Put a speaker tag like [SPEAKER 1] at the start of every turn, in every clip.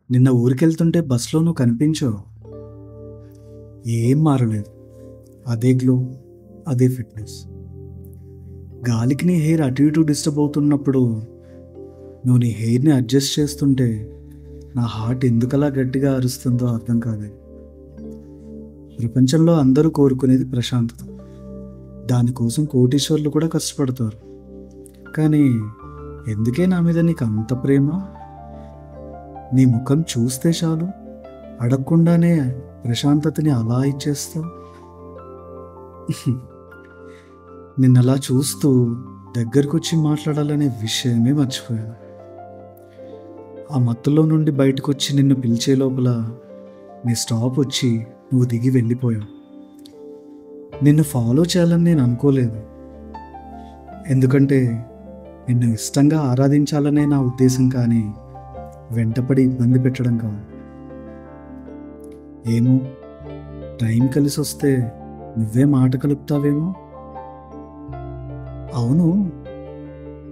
[SPEAKER 1] నిన్న ఊరికెళ్తుంటే బస్‌లో నువ్వు కనిపించావు. ఏం మారలేదు. అదే గ్లో, అదే ఫిట్‌నెస్. గాలికి నీ హెయిర్ అటు ఇటు డిస్టర్బ్ అవుతున్నప్పుడు నువ్వు నీ హెయిర్‌ని అడ్జస్ట్ చేస్తుంటే నా హార్ట్ ఎందుకలా గట్టిగా అరుస్తుందో అర్థం కాలేదు. ప్రపంచంలో అందరూ కోరుకునేది ప్రశాంతత. దానికోసం కోటీశ్వరులు కూడా కష్టపడతారు. కానీ ఎందుకే నా మీద నీకు అంత ప్రేమ? నీ ముఖం చూస్తే చాలు, అడగకుండానే ప్రశాంతతని అలా ఇచ్చేస్తావు. నిన్నలా చూస్తూ దగ్గరకొచ్చి మాట్లాడాలనే విషయమే మర్చిపోయాను. ఆ మత్తులో నుండి బయటకొచ్చి నిన్ను పిలిచే లోపల నీ స్టాప్ వచ్చి నువ్వు దిగి వెళ్ళిపోయావు. నిన్ను ఫాలో చేయాలని నేను అనుకోలేదు. ఎందుకంటే నిన్ను ఇష్టంగా ఆరాధించాలనే నా ఉద్దేశం, కానీ వెంటపడి ఇబ్బంది పెట్టడం కాదు. ఏమో, టైం కలిసి వస్తే నువ్వే మాట కలుపుతావేమో. అవును,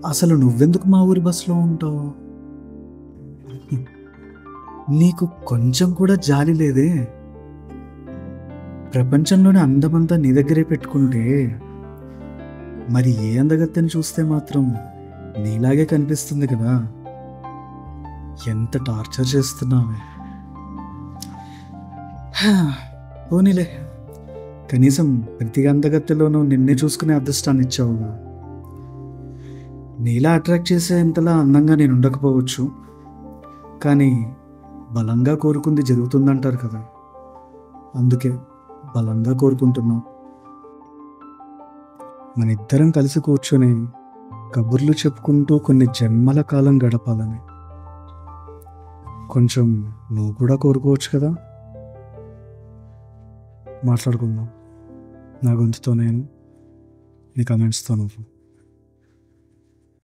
[SPEAKER 1] అసలు నువ్వెందుకు మా ఊరి బస్సులో ఉంటావు? నీకు కొంచెం కూడా జాలి లేదే? ప్రపంచంలోని అందమంతా నీ దగ్గరే పెట్టుకుంటే మరి ఏ అందగత్తెని చూస్తే మాత్రం నీలాగే కనిపిస్తుంది కదా. ఎంత టార్చర్ చేస్తున్నావే. పోనీలే, కనీసం ప్రతి అందగత్తెలోనూ నిన్నే చూసుకునే అదృష్టాన్ని ఇచ్చావు. నీలా అట్రాక్ట్ చేసేంతలా అందంగా నేను ఉండకపోవచ్చు, కానీ బలంగా కోరుకుంది జరుగుతుందంటారు కదా, అందుకే బలంగా కోరుకుంటున్నావు. మన ఇద్దరం కలిసి కూర్చొని కబుర్లు చెప్పుకుంటూ కొన్ని జన్మల కాలం గడపాలని కొంచెం నువ్వు కూడా కోరుకోవచ్చు కదా. మాట్లాడుకుందాం, నా గొంతుతో నేను, నీ కమెంట్స్తో నువ్వు.